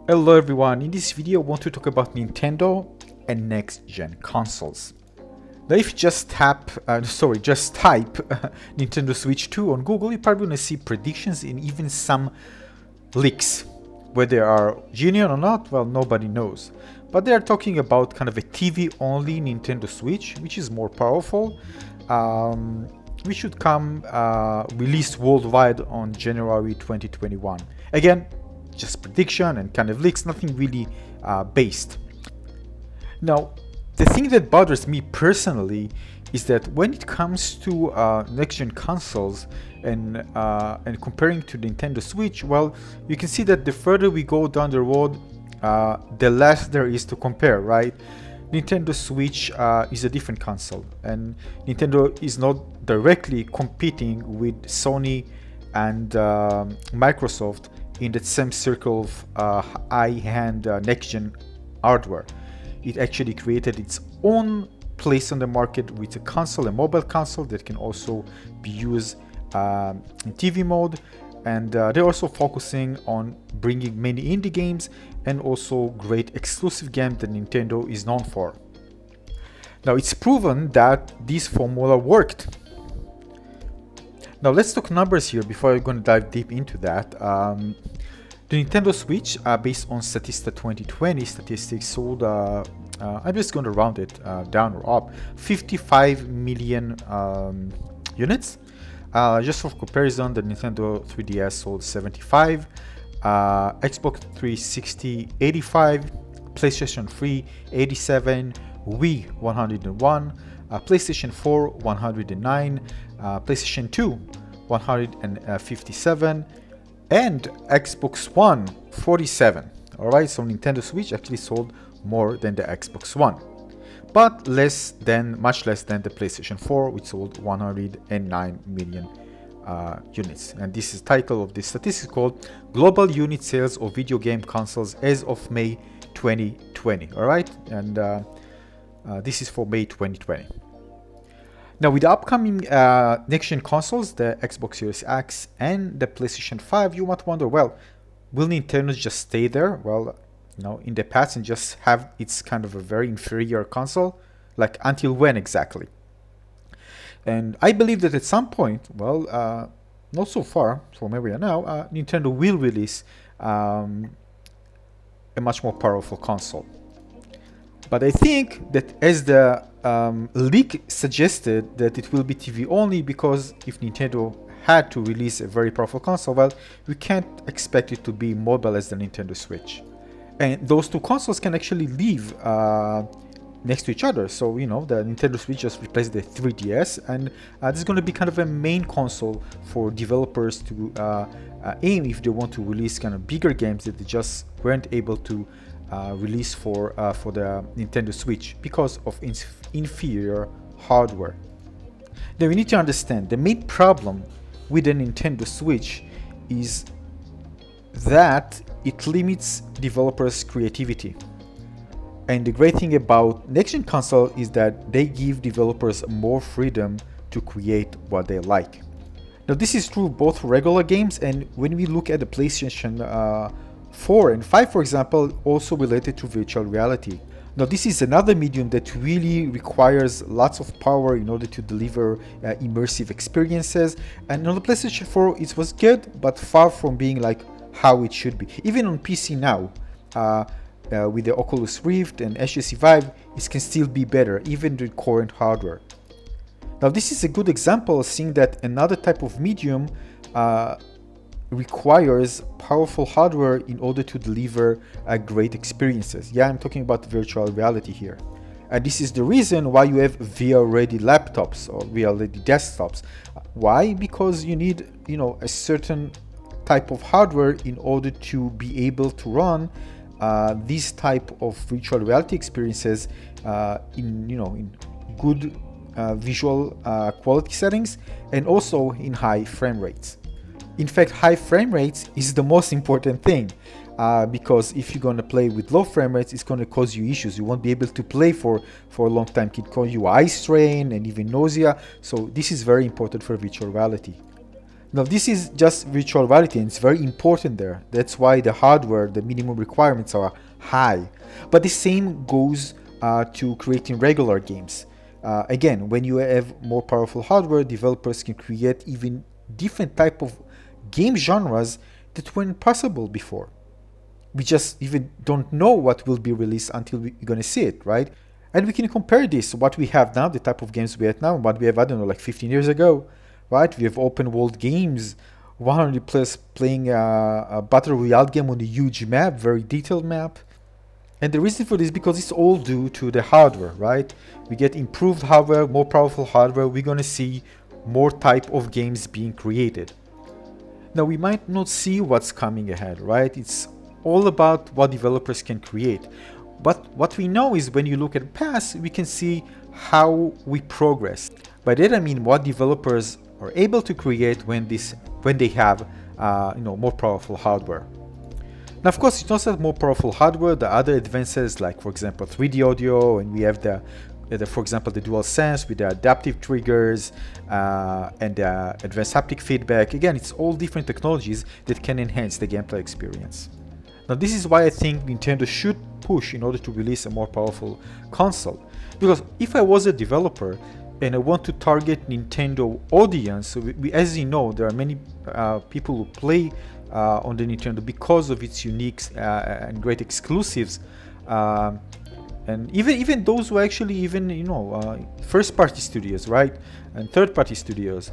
Hello everyone, in this video I want to talk about Nintendo and next-gen consoles. Now if you just type Nintendo Switch 2 on Google, you're probably going to see predictions and even some leaks. Whether they are genuine or not, well, nobody knows. But they are talking about kind of a TV-only Nintendo Switch, which is more powerful. We should come released worldwide on January 2021. Again, just prediction and kind of leaks, nothing really based. Now, the thing that bothers me personally is that when it comes to next-gen consoles and comparing to Nintendo Switch, well, you can see that the further we go down the road, the less there is to compare, right? Nintendo Switch is a different console, and Nintendo is not directly competing with Sony and Microsoft in that same circle of high-end next-gen hardware. It actually created its own place on the market with a console, a mobile console that can also be used in TV mode, and they're also focusing on bringing many indie games and also great exclusive games that Nintendo is known for. Now it's proven that this formula worked. Now let's talk numbers here before I'm going to dive deep into that. The Nintendo Switch, based on Statista 2020 statistics, sold, I'm just going to round it down or up, 55 million units. Just for comparison, the Nintendo 3DS sold 75, Xbox 360 85, PlayStation 3 87, Wii 101, PlayStation 4 109, PlayStation 2 157, and Xbox One 47. Alright, so Nintendo Switch actually sold more than the Xbox One, but much less than the PlayStation 4, which sold 109 million units. And this is the title of this statistics called Global Unit Sales of Video Game Consoles as of May 2020. Alright, and this is for May 2020. Now with the upcoming next-gen consoles, the Xbox Series X and the PlayStation 5, you might wonder, well, will Nintendo just stay there? Well, you know, in the past and just have its kind of a very inferior console? Like, until when exactly? And I believe that at some point, well, not so far from where we are now, Nintendo will release a much more powerful console. But I think that as the leak suggested, that it will be TV only, because if Nintendo had to release a very powerful console, well, we can't expect it to be mobile as the Nintendo Switch. And those two consoles can actually live next to each other. So, you know, the Nintendo Switch just replaced the 3DS, and this is going to be kind of a main console for developers to aim if they want to release kind of bigger games that they just weren't able to release for the Nintendo Switch because of inferior hardware. Now we need to understand the main problem with the Nintendo Switch is that it limits developers' creativity. And the great thing about next-gen console is that they give developers more freedom to create what they like. Now this is true both for regular games, and when we look at the PlayStation 4 and 5, for example, also related to virtual reality. Now this is another medium that really requires lots of power in order to deliver immersive experiences, and on the PlayStation 4 it was good, but far from being like how it should be. Even on PC now, with the Oculus Rift and HTC Vive, it can still be better, even with current hardware. Now this is a good example of seeing that another type of medium requires powerful hardware in order to deliver great experiences. Yeah, I'm talking about virtual reality here. And this is the reason why you have VR-ready laptops or VR-ready desktops. Why? Because you need, you know, a certain type of hardware in order to be able to run this type of virtual reality experiences in good visual quality settings, and also in high frame rates. In fact, high frame rates is the most important thing, because if you're going to play with low frame rates, it's going to cause you issues. You won't be able to play for a long time. It can cause you eye strain and even nausea. So this is very important for virtual reality. Now this is just virtual reality, and it's very important there. That's why the hardware, the minimum requirements are high. But the same goes to creating regular games. Again, when you have more powerful hardware, developers can create even different type of game genres that weren't possible before. We just even don't know what will be released until we're gonna see it, right? And we can compare this, what we have now, the type of games we have now, and what we have, I don't know, like 15 years ago, right? We have open world games, 100 players playing a battle royale game on a huge map, very detailed map. And the reason for this is because it's all due to the hardware, right? We get improved hardware, more powerful hardware, we're gonna see more type of games being created. Now we might not see what's coming ahead, right? It's all about what developers can create. But what we know is when you look at the past, we can see how we progress. By that I mean what developers are able to create when they have more powerful hardware. Now of course, it's not just more powerful hardware, the other advances like for example 3D audio, and we have for example the DualSense with the adaptive triggers and the advanced haptic feedback. Again, it's all different technologies that can enhance the gameplay experience. Now this is why I think Nintendo should push in order to release a more powerful console. Because if I was a developer and I want to target Nintendo audience, as you know, there are many people who play on the Nintendo because of its unique and great exclusives. And even those who actually first-party studios, right, and third-party studios,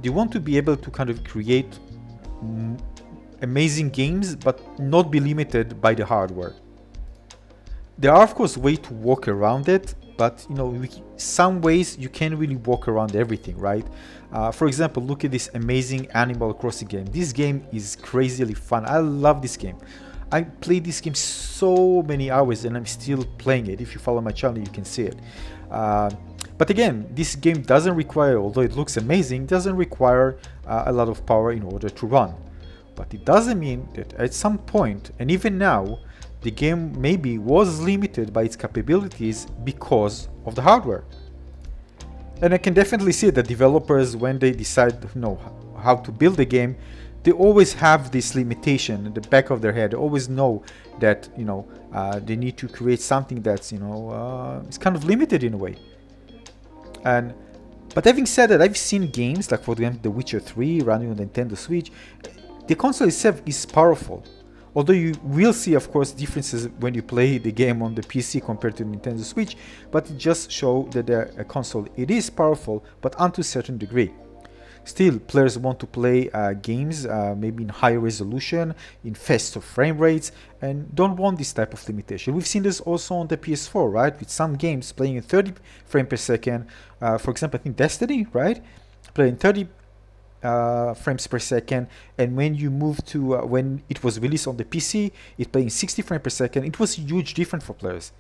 they want to be able to kind of create amazing games, but not be limited by the hardware. There are of course ways to walk around it, but some ways you can't really walk around everything, right? For example, look at this amazing Animal Crossing game. This game is crazily fun. I love this game. I played this game so many hours and I'm still playing it. If you follow my channel, you can see it. But again, this game doesn't require, although it looks amazing, doesn't require a lot of power in order to run. But it doesn't mean that at some point, and even now, the game maybe was limited by its capabilities because of the hardware. And I can definitely see that developers, when they decide how to build a game, they always have this limitation in the back of their head. They always know that they need to create something that's it's kind of limited in a way. But having said that, I've seen games like, for example, The Witcher 3 running on the Nintendo Switch. The console itself is powerful, although you will see of course differences when you play the game on the PC compared to the Nintendo Switch, but it just shows that the console, it is powerful, but unto a certain degree. Still, players want to play games maybe in higher resolution, in faster frame rates, and don't want this type of limitation. We've seen this also on the PS4, right? With some games playing in 30 frames per second. For example, I think Destiny, right? Playing 30 frames per second, and when you move to when it was released on the PC, it played in 60 frames per second. It was a huge difference for players.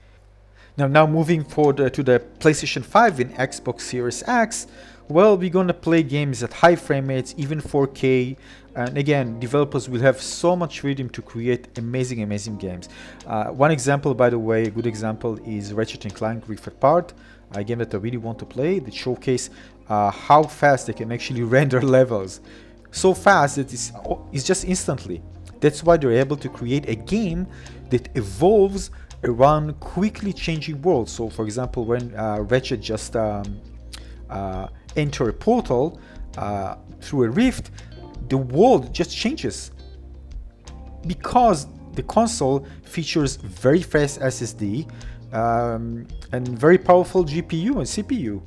Now moving forward to the PlayStation 5 and Xbox Series X, well, we're gonna play games at high frame rates, even 4K, and again, developers will have so much freedom to create amazing games. One example, by the way, a good example is Ratchet & Clank Rift Apart, a game that I really want to play, that showcase how fast they can actually render levels. So fast that it's just instantly. That's why they're able to create a game that evolves around quickly changing worlds. So for example, when Ratchet just enter a portal through a rift, the world just changes because the console features very fast SSD and very powerful GPU and CPU,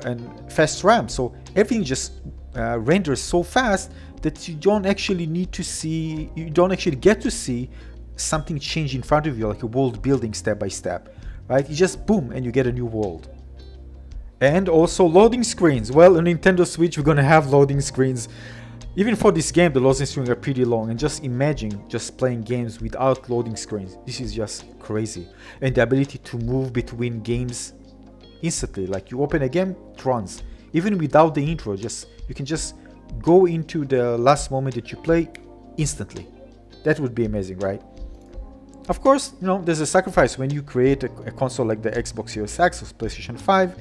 and fast RAM. So everything just renders so fast that you don't actually get to see something change in front of you, like a world building step by step, right? You just boom and you get a new world. And also loading screens. Well, on Nintendo Switch we're gonna have loading screens. Even for this game, the loading screens are pretty long, and just imagine just playing games without loading screens. This is just crazy. And the ability to move between games instantly, like you open a game, it runs. Even without the intro, you can just go into the last moment that you play instantly. That would be amazing, right? Of course, there's a sacrifice when you create a console like the Xbox Series X or PlayStation 5.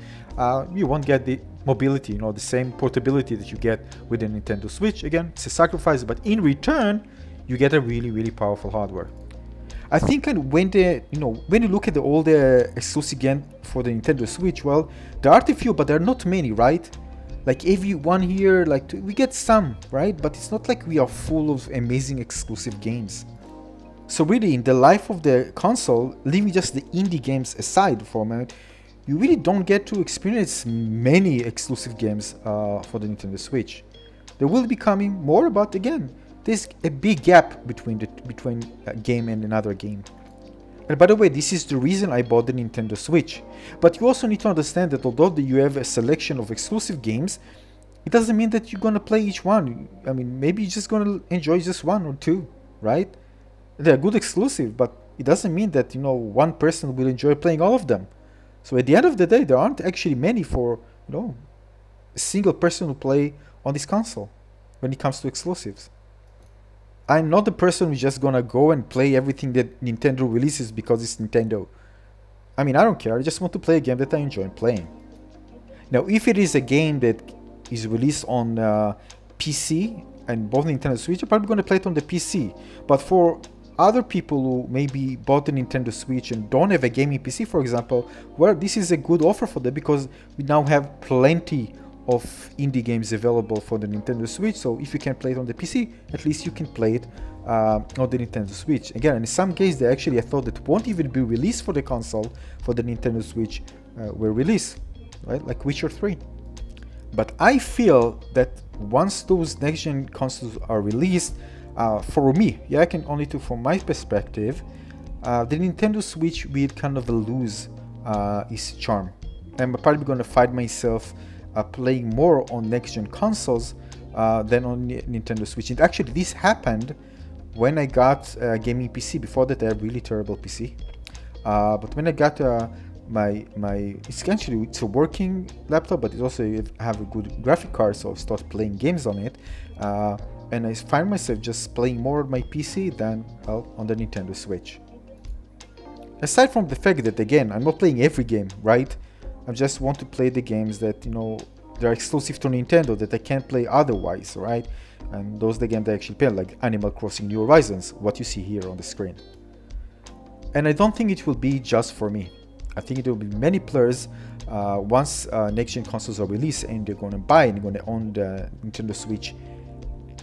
You won't get mobility, the same portability that you get with the Nintendo Switch. Again, it's a sacrifice, but in return, you get a really, really powerful hardware. I think when you look at all the exclusive games for the Nintendo Switch, well, there are a few, but there are not many, right? Like every one here, we get some, right? But it's not like we are full of amazing exclusive games. So really, in the life of the console, leaving just the indie games aside for a moment, you really don't get to experience many exclusive games for the Nintendo Switch. There will be coming more, but again, there's a big gap between a game and another game. And by the way, this is the reason I bought the Nintendo Switch. But you also need to understand that although you have a selection of exclusive games, it doesn't mean that you're gonna play each one. I mean, maybe you're just gonna enjoy just one or two, right? They're good exclusive, but it doesn't mean that one person will enjoy playing all of them. So at the end of the day, there aren't actually many for a single person to play on this console when it comes to exclusives. I'm not the person who's just gonna go and play everything that Nintendo releases because it's Nintendo. I mean, I don't care. I just want to play a game that I enjoy playing. Now, if it is a game that is released on PC and both Nintendo Switch, I'm probably gonna play it on the PC. But for other people who maybe bought the Nintendo Switch and don't have a gaming PC, for example, well, this is a good offer for them because we now have plenty of indie games available for the Nintendo Switch. So if you can play it on the PC, at least you can play it on the Nintendo Switch. Again, in some cases, I thought that won't even be released for the console for the Nintendo Switch were released, right? Like Witcher 3. But I feel that once those next-gen consoles are released, for me, I can only do from my perspective, the Nintendo Switch will kind of lose its charm. I'm probably going to find myself playing more on next-gen consoles than on Nintendo Switch. And actually, this happened when I got a gaming PC. Before that, I had a really terrible PC. But when I got it's a working laptop, but it also have a good graphic card, so I started playing games on it. And I find myself just playing more on my PC than on the Nintendo Switch. Aside from the fact that, again, I'm not playing every game, right? I just want to play the games that, they're exclusive to Nintendo that I can't play otherwise, right? And those are the games that I actually play, like Animal Crossing New Horizons, what you see here on the screen. And I don't think it will be just for me. I think it will be many players once next-gen consoles are released and they're going to buy and they're going to own the Nintendo Switch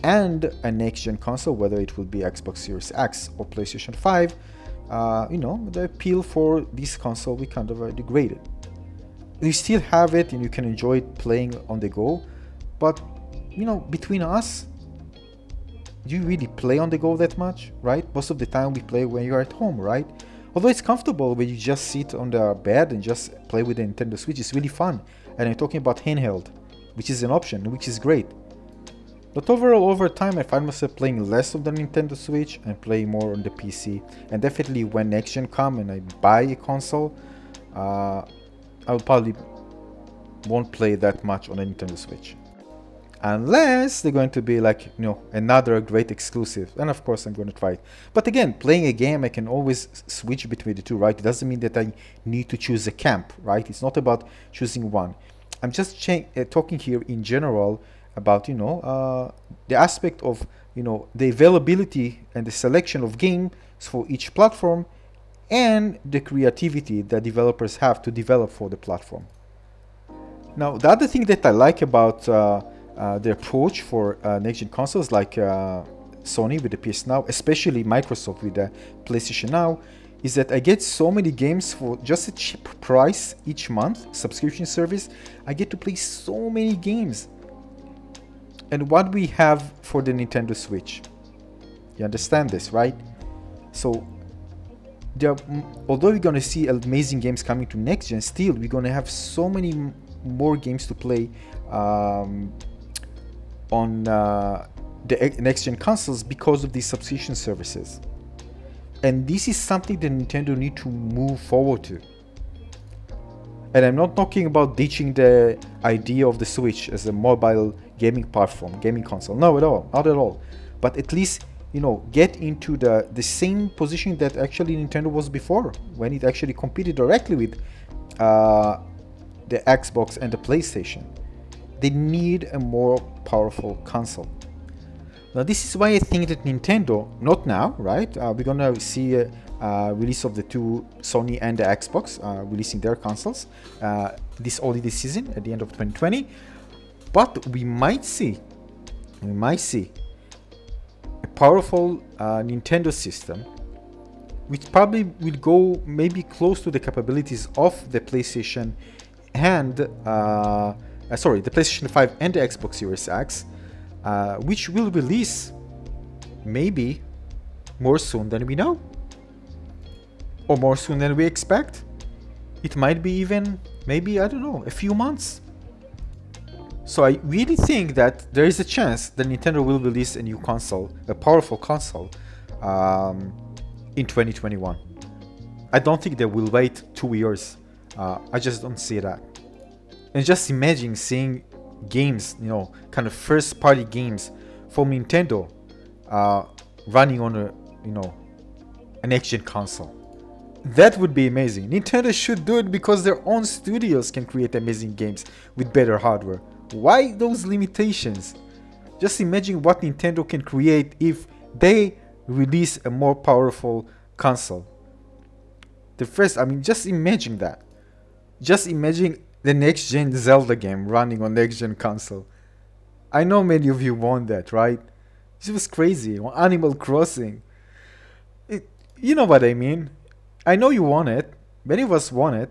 and a next-gen console, whether it will be Xbox Series X or PlayStation 5, the appeal for this console will kind of degraded. You still have it and you can enjoy it playing on the go, but between us, do you really play on the go that much, right? Most of the time we play when you're at home, right? Although it's comfortable when you just sit on the bed and just play with the Nintendo Switch, it's really fun. And I'm talking about handheld, which is an option, which is great. But overall, over time, I find myself playing less of the Nintendo Switch and playing more on the PC. And definitely when next gen come and I buy a console, I probably won't play that much on a Nintendo Switch. Unless they're going to be like, another great exclusive. And of course I'm going to try it. But again, playing a game, I can always switch between the two, right? It doesn't mean that I need to choose a camp, right? It's not about choosing one. I'm just talking here in general about, the aspect of, the availability and the selection of games for each platform and the creativity that developers have to develop for the platform. Now, the other thing that I like about the approach for next-gen consoles like Sony with the PS Now, especially Microsoft with the PlayStation Now, is that I get so many games for just a cheap price each month, subscription service. I get to play so many games. And what we have for the Nintendo Switch. You understand this, right? So, although we're going to see amazing games coming to next gen, still we're going to have so many more games to play on the next gen consoles because of these subscription services. And this is something that Nintendo need to move forward to. And I'm not talking about ditching the idea of the Switch as a mobile gaming platform, gaming console. No, not at all. But at least, get into the same position that actually Nintendo was before, when it actually competed directly with the Xbox and the PlayStation. they need a more powerful console. Now this is why I think that Nintendo, not now, right? We're gonna see a release of the two, Sony and the Xbox, releasing their consoles this holiday season at the end of 2020. But we might see a powerful Nintendo system, which probably will go maybe close to the capabilities of the PlayStation and the PlayStation 5 and the Xbox Series X, which will release maybe more soon than we know, or more soon than we expect. It might be even, maybe, I don't know, a few months. So I really think that there is a chance that Nintendo will release a new console, a powerful console, in 2021. I don't think they will wait 2 years. I just don't see that. And just imagine seeing games, you know, kind of first-party games from Nintendo running on a, you know, a next-gen console. That would be amazing. Nintendo should do it because their own studios can create amazing games with better hardware. Why those limitations? Just imagine what Nintendo can create if they release a more powerful console. I mean, just imagine that. Just imagine the next-gen Zelda game running on next-gen console. I know many of you want that, right? It was crazy. Animal Crossing. You know what I mean. I know you want it. Many of us want it.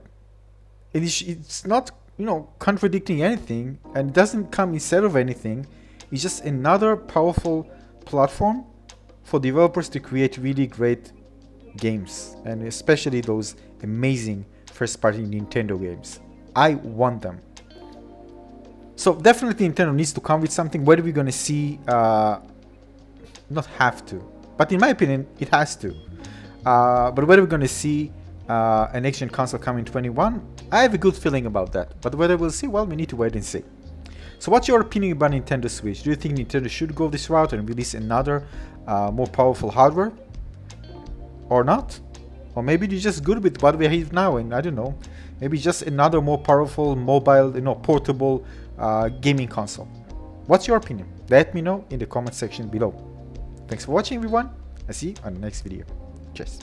It's not, you know, contradicting anything, and it doesn't come instead of anything. It's just another powerful platform for developers to create really great games, and especially those amazing first-party Nintendo games. I want them. So definitely Nintendo needs to come with something. Whether we're gonna see, not have to, but in my opinion, it has to. But whether we're gonna see an next-gen console come in 21, I have a good feeling about that. But whether we'll see, well, we need to wait and see. So what's your opinion about Nintendo Switch? Do you think Nintendo should go this route and release another more powerful hardware? Or not? Or maybe you're just good with what we have now, and I don't know, maybe just another more powerful mobile, you know, portable gaming console. What's your opinion? Let me know in the comment section below. Thanks for watching, everyone. I'll see you on the next video. Cheers.